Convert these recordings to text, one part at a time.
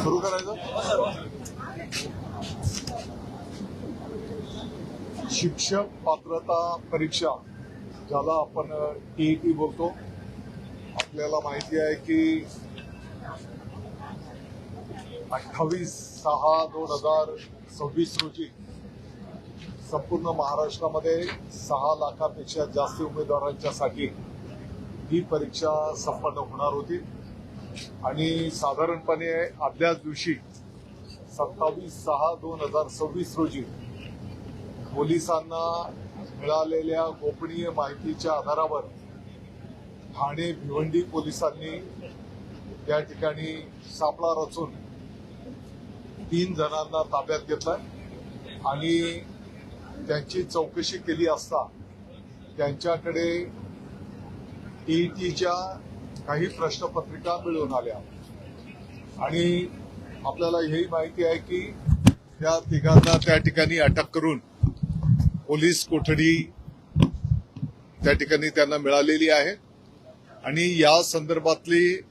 सुरू करायचं. शिक्षक पात्रता परीक्षा ज्याला आपण टीईटी बोलतो. आपल्याला माहिती आहे की 28/6/2026 रोजी संपूर्ण महाराष्ट्रामध्ये 6 लाखापेक्षा जास्त उमेदवारांच्यासाठी ही परीक्षा संपन्न होणार होती आणि साधारणपणे आदल्याच दिवशी 27/6/2026 रोजी पोलिसांना मिळालेल्या गोपनीय माहितीच्या आधारावर ठाणे भिवंडी पोलिसांनी त्या ठिकाणी सापळा रचून 3 जणांना ताब्यात घेतलाय आणि त्यांची चौकशी केली असता त्यांच्याकडे टीईटीच्या काही प्रश्नपत्रिका मिळून आल्या आणि आपल्याला ही माहिती आहे की त्या तिघांना त्या ठिकाणी अटक करून पोलीस कोठडी त्या ठिकाणी त्यांना मिळालेली आहे आणि या संदर्भातली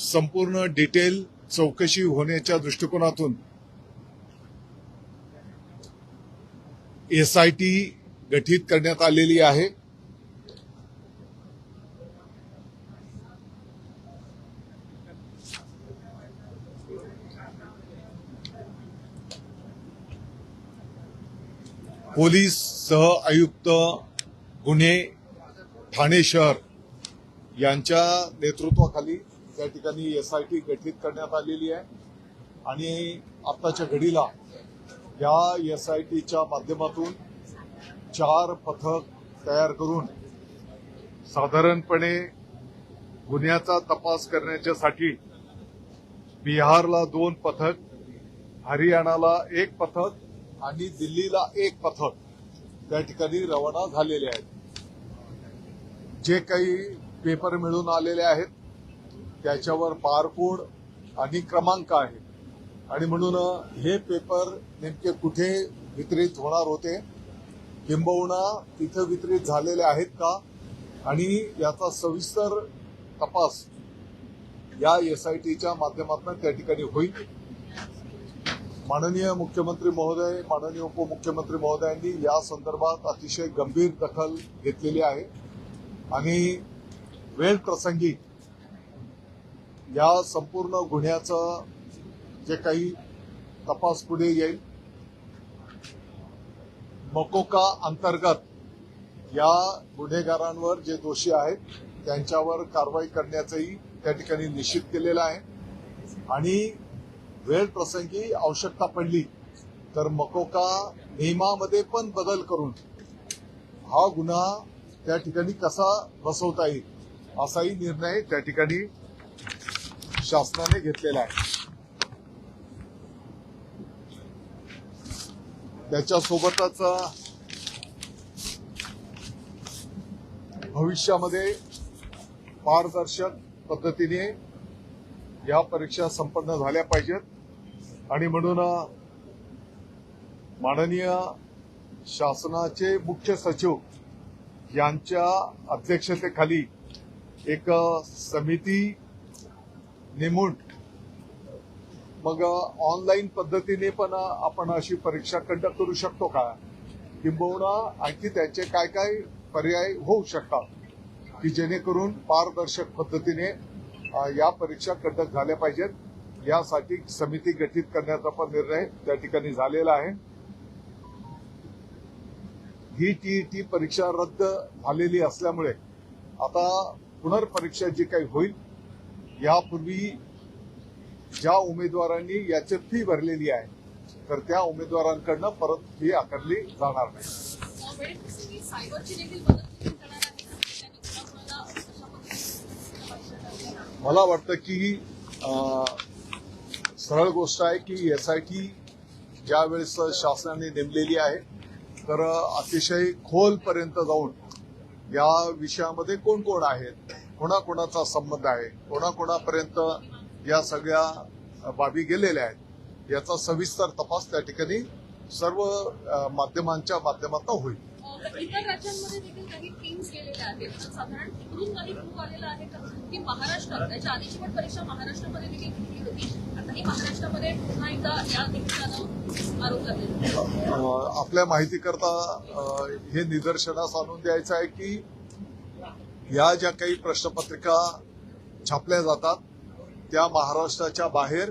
संपूर्ण डिटेल चौकशी होण्याच्या दृष्टिकोनातून एसआयटी गठीत करण्यात आलेली आहे. पोलीस सह आयुक्त गुन्हे ठाणे शहर यांच्या नेतृत्वाखाली त्या ठिकाणी एसआयटी गठीत करण्यात आलेली आहे आणि आताच्या घडीला या एसआयटीच्या माध्यमातून 4 पथक तयार करून साधारणपणे गुन्ह्याचा तपास करण्याच्यासाठी बिहारला 2 पथक, हरियाणाला 1 पथक आणि दिल्लीला 1 पथक त्या ठिकाणी रवाना झालेले आहेत. जे काही पेपर मिळून आलेले आहेत त्याच्यावर बारकोड आणि क्रमांक आहे आणि म्हणून हे पेपर नेमके कुठे वितरित होणार होते, किंबहुना तिथे वितरित झालेले आहेत का आणि याचा सविस्तर तपास या एसआयटीच्या माध्यमातून त्या ठिकाणी होईल. माननीय मुख्यमंत्री महोदय, माननीय उपमुख्यमंत्री महोदयांनी या संदर्भात अतिशय गंभीर दखल घेतलेली आहे आणि वेळ प्रसंगी या संपूर्ण गुन्ह्याचं जे काही तपास पुढे येईल, मकोका अंतर्गत या गुन्हेगारांवर जे दोषी आहेत त्यांच्यावर कारवाई करण्याचंही त्या ठिकाणी निश्चित केलेलं आहे आणि वेळ प्रसंगी आवश्यकता पडली तर मकोका नियमामध्ये पण बदल करून हा गुन्हा त्या ठिकाणी कसा बसवता येईल असाही निर्णय त्या ठिकाणी शासनाने घेतलेला आहे. त्याच्यासोबतच भविष्यामध्ये पारदर्शक पद्धतीने या परीक्षा संपन्न झाल्या पाहिजेत आणि म्हणून माननीय शासनाचे मुख्य सचिव यांच्या अध्यक्षतेखाली एक समिती नेमून मग ऑनलाईन पद्धतीने पण आपण अशी परीक्षा कंडक्ट करू शकतो का, किंबहुना आणखी त्यांचे काय काय पर्याय होऊ शकतात की जेणेकरून पारदर्शक पद्धतीने या परीक्षा कंडक्ट झाल्या पाहिजेत. यासाठी समिती गठीत करण्याचा पण निर्णय त्या ठिकाणी झालेला आहे. ही टीईटी परीक्षा रद्द झालेली असल्यामुळे आता पुनर्परीक्षा जी काही होईल, यापूर्वी ज्या उमेदवारांनी याची फी भरलेली आहे तर त्या उमेदवारांकडनं परत फी आकारली जाणार नाही. मला वाटतं की सरळ गोष्ट आहे की एसआयटी ज्या वेळेस शासनाने नेमलेली आहे तर अतिशय खोलपर्यंत जाऊन या विषयामध्ये कोण कोण आहेत, कोणाकोणाचा संबंध आहे, कोणाकोणापर्यंत या सगळ्या बाबी गेलेल्या आहेत याचा सविस्तर तपास त्या ठिकाणी सर्व माध्यमांच्या माध्यमातून होईल. इतर राज्यांमध्ये देखील काही टीम्स गेलेल्या आहेत, तर साधारण तिकडून काही प्रूफ आलेला आहे का की महाराष्ट्रात त्याच्या आधीची पण परीक्षा महाराष्ट्रामध्ये देखील घेतली होती, आताही महाराष्ट्रामध्ये पुन्हा एकदा या निमित्तानं आरोप लागले? आपल्या माहितीकरता हे निदर्शनास आणून द्यायचं आहे की या ज्या काही प्रश्नपत्रिका छापल्या जातात त्या महाराष्ट्राच्या बाहेर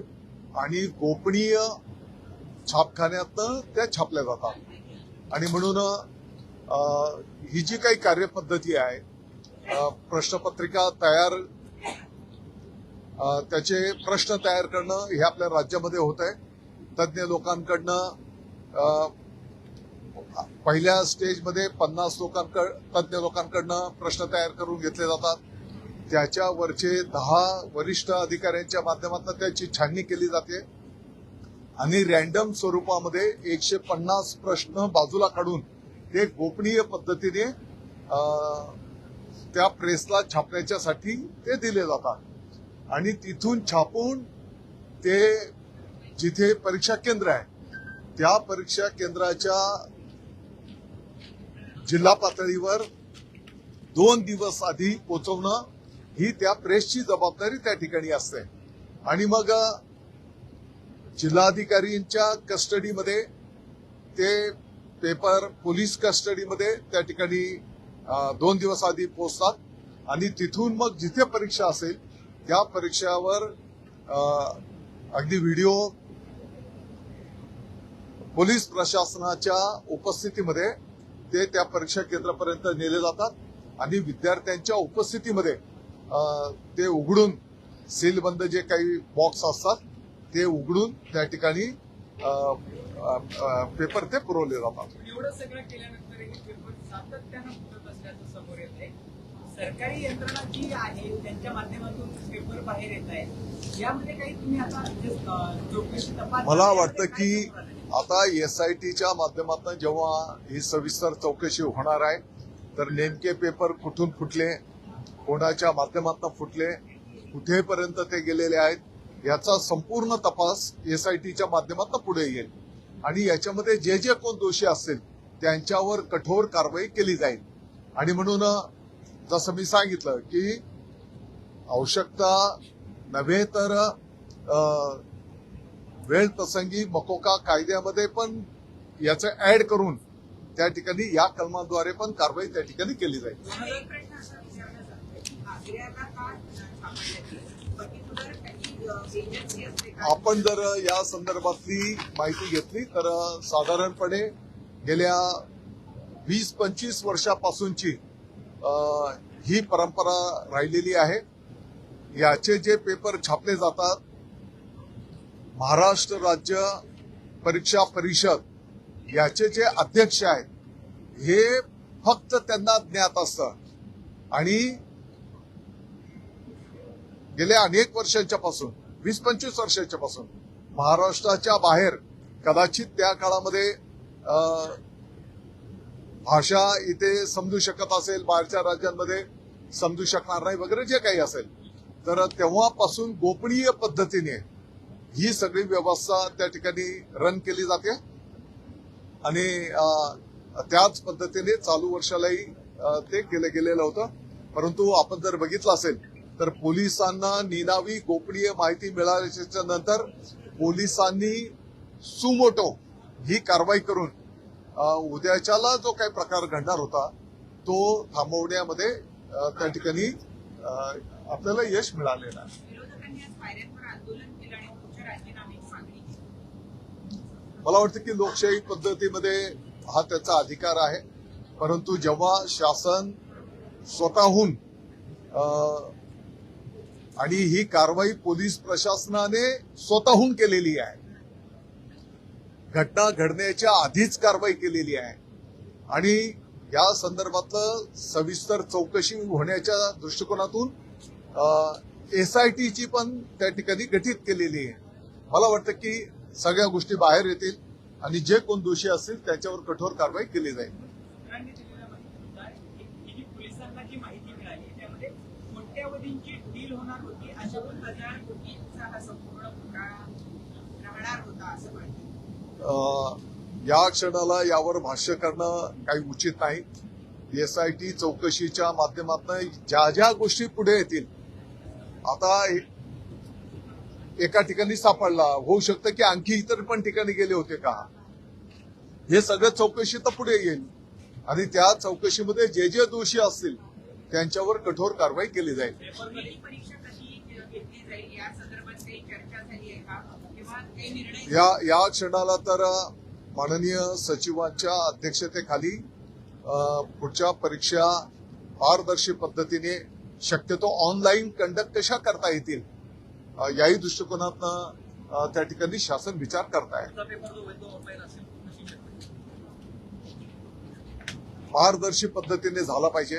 आणि गोपनीय छापखान्यातनं त्या छापल्या जातात आणि म्हणून ही जी काही कार्यपद्धती आहे, प्रश्नपत्रिका तयार, त्याचे प्रश्न तयार करणं हे आपल्या राज्यामध्ये होत आहे. तज्ज्ञ लोकांकडनं पहिल्या स्टेजमध्ये 50 तज्ज्ञ लोकांकडनं प्रश्न तयार करून घेतले जातात. त्याच्यावरचे 10 वरिष्ठ अधिकाऱ्यांच्या माध्यमातून त्याची छाननी केली जाते आणि रॅन्डम स्वरूपामध्ये 150 प्रश्न बाजूला काढून ते गोपनीय पद्धतीने त्या प्रेसला छापण्याच्यासाठी ते दिले जातात आणि तिथून छापून ते जिथे परीक्षा केंद्र आहे त्या परीक्षा केंद्राच्या जिल्हा पातळीवर 2 दिवस आधी पोहोचवणं ही त्या प्रेसची जबाबदारी त्या ठिकाणी असते आणि मग जिल्हाधिकारींच्या कस्टडीमध्ये ते पेपर पोलीस कस्टडीमध्ये त्या ठिकाणी 2 दिवस आधी पोहोचतात आणि तिथून मग जिथे परीक्षा असेल त्या परीक्षावर अगदी व्हिडिओ पोलीस प्रशासनाच्या उपस्थितीमध्ये ते त्या परीक्षा केंद्रापर्यंत नेले जातात आणि विद्यार्थ्यांच्या उपस्थितीमध्ये ते उघडून सीलबंद जे काही बॉक्स असतात ते उघडून त्या ठिकाणी पेपर ते पुरवले जातात. एवढं सगळं केल्यानंतर हे पेपर सातत्यानं फुटत असल्याचं समोर येत आहे. सरकारी यंत्रणा जी आहे त्यांच्या माध्यमातून पेपर बाहेर येत आहे, यामध्ये काही तुम्ही आता चौकशी तपास, मला वाटतं की आता SITच्या माध्यमातून जेव्हा ही सविस्तर चौकशी होणार आहे तर नेमके पेपर कुठून फुटले, कोणाच्या माध्यमातून फुटले, कुठेपर्यंत ते गेलेले आहेत याचा संपूर्ण तपास SITच्या माध्यमातून पुढे येईल आणि याच्यामध्ये जे जे कोण दोषी असतील त्यांच्यावर कठोर कारवाई केली जाईल. आणि म्हणून जसं मी सांगितलं की आवश्यकता नव्हे तर वेळ प्रसंगी मकोका कायद्यामध्ये पण याचं ऍड करून त्या ठिकाणी या कलमाद्वारे पण कारवाई त्या ठिकाणी केली जाईल. आपण जर या संदर्भातली माहिती घेतली तर साधारणपणे गेल्या 20-25 वर्षापासूनची ही परंपरा राहिलेली आहे. याचे जे पेपर छापले जातात महाराष्ट्र राज्य परीक्षा परिषद याचे जे अध्यक्ष आहेत हे फक्त त्यांना ज्ञात असतं आणि गेल्या अनेक वर्षांच्या पासून 20-25 वर्षांच्या पासून महाराष्ट्राच्या बाहेर कदाचित त्या काळामध्ये भाषा इथे समजू शकत असेल, बाहेरच्या राज्यांमध्ये समजू शकणार नाही वगैरे जे काही असेल तर तेव्हापासून गोपनीय पद्धतीने ही सगळी व्यवस्था त्या ठिकाणी रन केली जाते आणि त्याच पद्धतीने चालू वर्षालाही ते केलं गेलेलं होतं. परंतु आपण जर बघितलं असेल तर पोलिसांना निनावी गोपनीय माहिती मिळाल्याच्या नंतर पोलिसांनी सुमोटो ही कारवाई करून उद्याच्याला जो काही प्रकार घडणार होता तो थांबवण्यामध्ये त्या ठिकाणी आपल्याला यश मिळालेलं आहे. मला वाटतं की लोकशाही पद्धतीमध्ये हा त्याचा अधिकार आहे, परंतु जेव्हा शासन स्वतःहून आणि ही कारवाई पोलीस प्रशासनाने स्वतःहून केलेली आहे, घटना घडण्याच्या आधीच कारवाई केलेली आहे आणि या संदर्भातलं सविस्तर चौकशी होण्याच्या दृष्टिकोनातून SITची पण त्या ठिकाणी गठीत केलेली आहे. मला वाटतं की सगळ्या गोष्टी बाहेर येतील आणि जे कोण दोषी असतील त्याच्यावर कठोर कारवाई केली जाईल. पोलिसांना जी माहिती मिळाली त्यामध्ये कोट्यावधींची डील होणार होती, अशा 1000 कोटींचा हा संपूर्ण घोटाळा राहणार होता असं वाटतं. या क्षणाला यावर भाष्य करणं काही उचित नाही. एसआयटी चौकशीच्या माध्यमातून ज्या ज्या गोष्टी पुढे येतील, आता एका ठिकाणी सापडला, होऊ शकतं की आणखी इतर पण ठिकाणी गेले होते का, हे सगळं चौकशी तर पुढे येईल आणि त्या चौकशीमध्ये जे जे दोषी असतील त्यांच्यावर कठोर कारवाई केली जाईल. परीक्षा कशी घेतली जाईल या संदर्भात काही चर्चा झाली आहे का किंवा काही निर्णय? या क्षणाला तर माननीय सचिवांच्या अध्यक्षतेखाली पुढच्या परीक्षा पारदर्शी पद्धतीने शक्यतो ऑनलाईन कंडक्ट कशा करता येतील याही दृष्टिकोनातनं त्या ठिकाणी शासन विचार करताय. पारदर्शी पद्धतीने झाला पाहिजे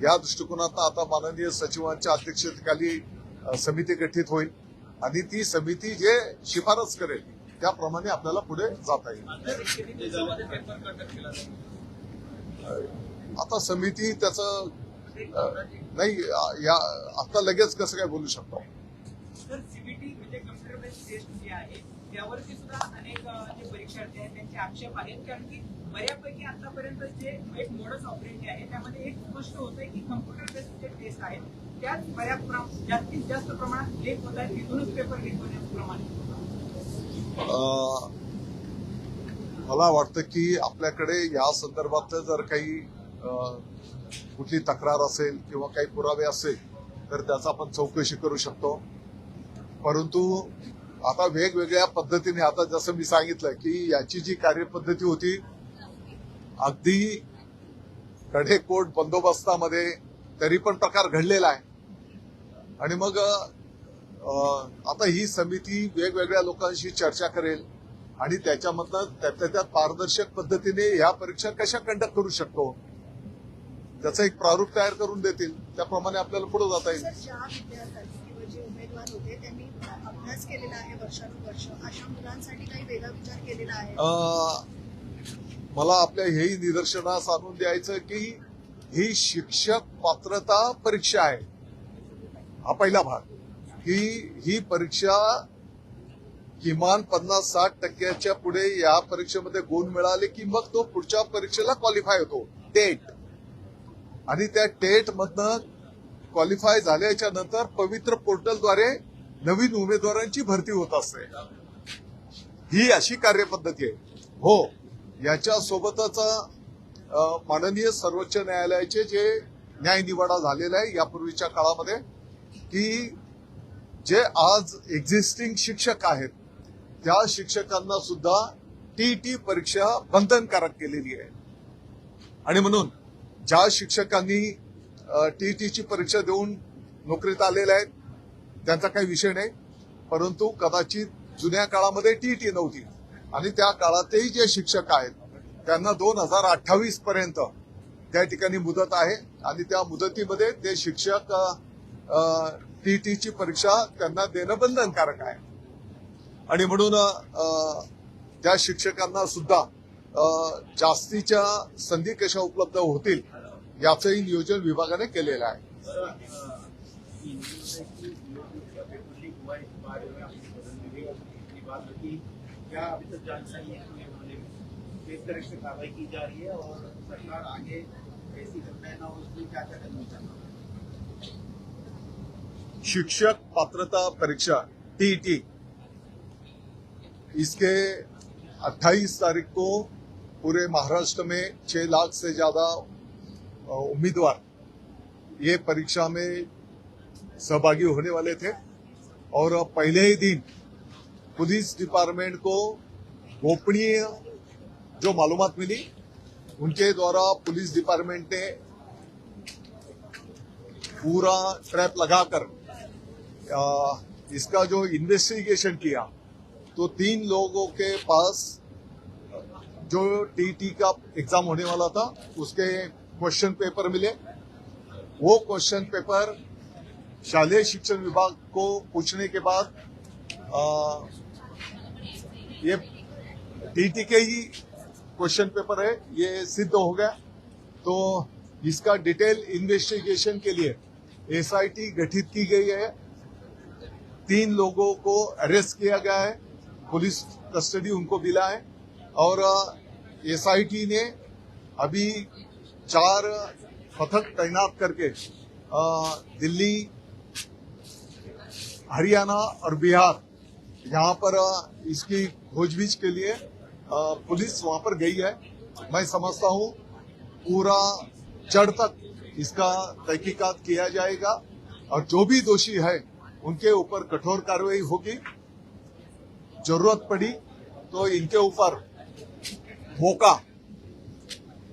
या दृष्टिकोनातनं आता माननीय सचिवांच्या अध्यक्षतेखाली समिती गठीत होईल आणि ती समिती जे शिफारस करेल त्याप्रमाणे आपल्याला पुढे जाता येईल. आता समिती त्याचं नाही आता लगेच कसं काय बोलू शकतो. तर सीबीटी म्हणजे कम्प्युटर बेस्ड टेस्ट जी आहे त्यावरती सुद्धा अनेक जे परीक्षार्थी आहेत त्यांचे आक्षेप आहेत, कारण की बऱ्यापैकी आतापर्यंत जे एक मोडस ऑपरेटी आहे त्यामध्ये एक स्पष्ट होत आहे की कम्प्युटर बेस्ड जे टेस्ट आहेत त्यात जास्तीत जास्त प्रमाणात लीक होत आहेत, तिथूनच पेपर लीक होण्याचं प्रमाण. मला वाटतं की आपल्याकडे या संदर्भात जर काही कुठली तक्रार असेल किंवा काही पुरावे असेल तर त्याचा आपण चौकशी करू शकतो. परंतु आता वेगवेगळ्या पद्धतीने, आता जसं मी सांगितलं की याची जी कार्यपद्धती होती अगदी कडेकोट बंदोबस्तामध्ये, तरी पण प्रकार घडलेला आहे. आणि मग आता ही समिती वेगवेगळ्या लोकांशी चर्चा करेल आणि त्याच्यामधनं त्यात पारदर्शक पद्धतीने या परीक्षा कशा कंडक्ट करू शकतो त्याचं एक प्रारूप तयार करून देतील, त्याप्रमाणे आपल्याला पुढे जाता येईल. ज्या विद्यार्थ्यांनी किंवा जे उमेदवार होते त्यांनी अभ्यास केलेला आहे वर्षानुवर्ष, अशा मुलांसाठी काही वेगळा विचार केलेला आहे? मला आपल्या हेही निदर्शनास आणून द्यायचं की ही शिक्षक पात्रता परीक्षा आहे. हा पहिला भाग की ही परीक्षा किमान 50-60% पुढे या परीक्षेमध्ये गुण मिळाले की मग तो पुढच्या परीक्षेला क्वालिफाय होतो, टेट. आणि त्या टेट मधनं क्वालिफाय झाल्याच्या नंतर पवित्र पोर्टलद्वारे नवीन उमेदवारांची भरती होत असते. ही अशी कार्यपद्धती आहे. हो, याच्या सोबतच माननीय सर्वोच्च न्यायालयाचे जे न्यायनिवाडा झालेला आहे यापूर्वीच्या काळामध्ये की जे आज एक्झिस्टिंग शिक्षक आहेत त्या शिक्षकांना सुद्धा टीईटी परीक्षा बंधनकारक केलेली आहे. आणि म्हणून ज्या शिक्षकांनी टीईटीची परीक्षा देऊन नोकरीत आलेल्या आहेत त्यांचा काही विषय नाही, परंतु कदाचित जुन्या काळामध्ये टीईटी नव्हती आणि त्या काळातही जे शिक्षक आहेत त्यांना 2028 पर्यंत त्या ठिकाणी मुदत आहे आणि त्या मुदतीमध्ये ते शिक्षक टीईटीची परीक्षा त्यांना देणं बंधनकारक आहे. आणि म्हणून त्या शिक्षकांना सुद्धा जास्तीच्या संधी कशा उपलब्ध होतील याचंही नियोजन विभागाने केलेलं आहे. शिक्षक पात्रता परीक्षा टीईटी इसके 28 तारीख को पूरे महाराष्ट्र में 6 लाख से ज्यादा उम्मीदवार ये परीक्षा में सहभागी होने वाले थे और पहले ही दिन पुलिस डिपार्टमेंट को गोपनीय जो मालूमात मिली उनके द्वारा पुलिस डिपार्टमेंट ने पूरा ट्रैप लगाकर इसका जो इन्वेस्टिगेशन किया तो 3 लोगों के पास जो टीईटी का एग्जाम होने वाला था उसके क्वेश्चन पेपर मिले. वो क्वेश्चन पेपर शालेय शिक्षण विभाग को पूछने के बाद ये टीईटी के ही क्वेश्चन पेपर है ये सिद्ध हो गया. तो इसका डिटेल इन्वेस्टिगेशन के लिए एसआईटी गठित की गई है. 3 लोगों को अरेस्ट किया गया है, पुलिस कस्टडी उनको मिला है और एसआईटी ने अभी 4 पथक तैनात करके दिल्ली, हरियाणा और बिहार यहाँ पर इसकी खोजबीन के लिए पुलिस वहां पर गई है। मैं समझता हूँ पूरा जड़ तक इसका तहकीकात किया जाएगा और जो भी दोषी है उनके ऊपर कठोर कार्रवाई होगी। जरूरत पड़ी तो इनके ऊपर मौका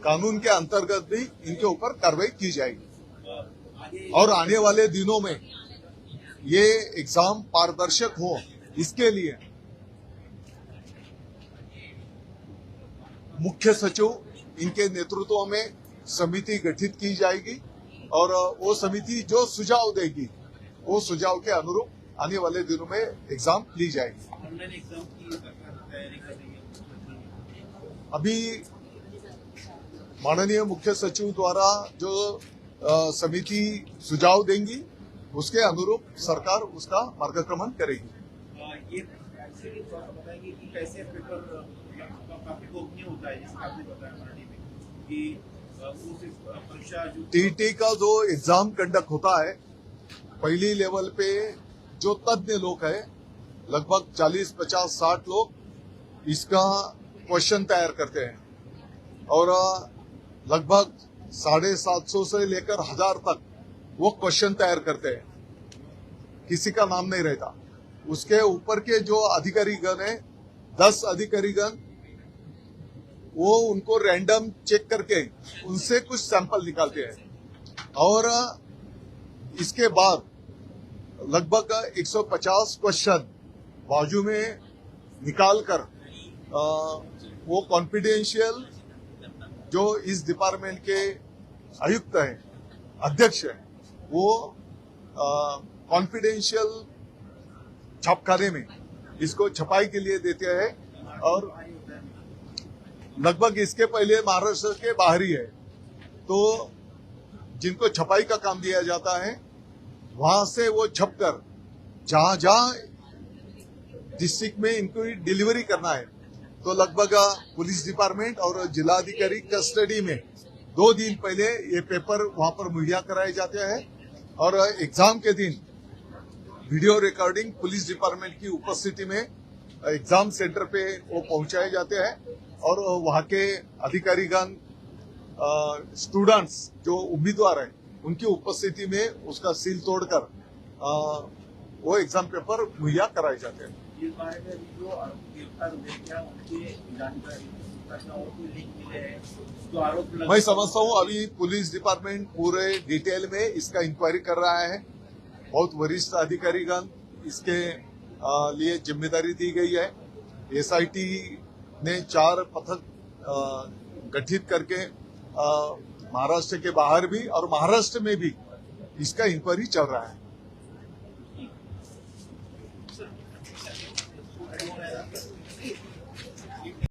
कानून के अंतर्गत भी इनके ऊपर कार्रवाई की जाएगी और आने वाले दिनों में ये एग्जाम पारदर्शक हो, इसके लिए मुख्य सचिव इनके नेतृत्व में समिति गठित की जाएगी और वो समिति जो सुझाव देगी वो सुझाव के अनुरूप आने वाले दिनों में एग्जाम ली जाएगी। ऑनलाइन एग्जाम की सरकार तैयारी कर रही है। अभी माननीय मुख्य सचिव द्वारा जो समिति सुझाव देंगी उसके अनुरूप सरकार उसका मार्गक्रमण करेगी। ये एक्चुअली थोड़ा बताएंगे कि कैसे पेपर काफी गोपनीय होता है, जिसका आपने बताया मराठी में कि उस परीक्षा जो टीटी का जो एग्जाम कंडक्ट होता है, पहली लेवल पे जो तज्ञ लोग हैं लगभग 40, 50, 60 लोग इसका क्वेश्चन तैयार करते हैं और लगभग 750 से लेकर 1000 तक वो क्वेश्चन तैयार करते हैं। किसी का नाम नहीं रहता। उसके ऊपर के जो अधिकारीगण है 10 अधिकारीगण वो उनको रैंडम चेक करके उनसे कुछ सैंपल निकालते हैं और इसके बाद लगभग 150 क्वेश्चन बाजू में निकाल कर वो कॉन्फिडेंशियल जो इस डिपार्टमेंट के आयुक्त हैं, अध्यक्ष हैं, वो कॉन्फिडेंशियल छापखाने में इसको छपाई के लिए देते हैं और लगभग इसके पहले महाराष्ट्र के बाहर ही है। तो जिनको छपाई का काम दिया जाता है वहां से वो छपकर जहां जहां डिस्ट्रिक्ट में इनको डिलीवरी करना है तो लगभग पुलिस डिपार्टमेंट और जिलाधिकारी कस्टडी में 2 दिन पहले ये पेपर वहां पर मुहैया कराए जाते हैं और एग्जाम के दिन वीडियो रिकॉर्डिंग पुलिस डिपार्टमेंट की उपस्थिति में एग्जाम सेंटर पे वो पहुंचाए जाते हैं और वहां के अधिकारीगण, स्टूडेंट्स जो उम्मीदवार हैं उनकी उपस्थिति में उसका सील तोड़कर वो एग्जाम पेपर मुहैया कराए जाते हैं। ये बारे में जो आरोपी गिरफ्तार हुए, क्या उनके जानकारी और कोई लिंक मिले हैं जो आरोप मैं समझता हूँ अभी पुलिस डिपार्टमेंट पूरे डिटेल में इसका इंक्वायरी कर रहा है। बहुत वरिष्ठ अधिकारीगण इसके लिए जिम्मेदारी दी गई है। एसआईटी ने 4 पथक गठित करके महाराष्ट्र के बाहर भी और महाराष्ट्र में भी इसका इंक्वायरी चल रहा है।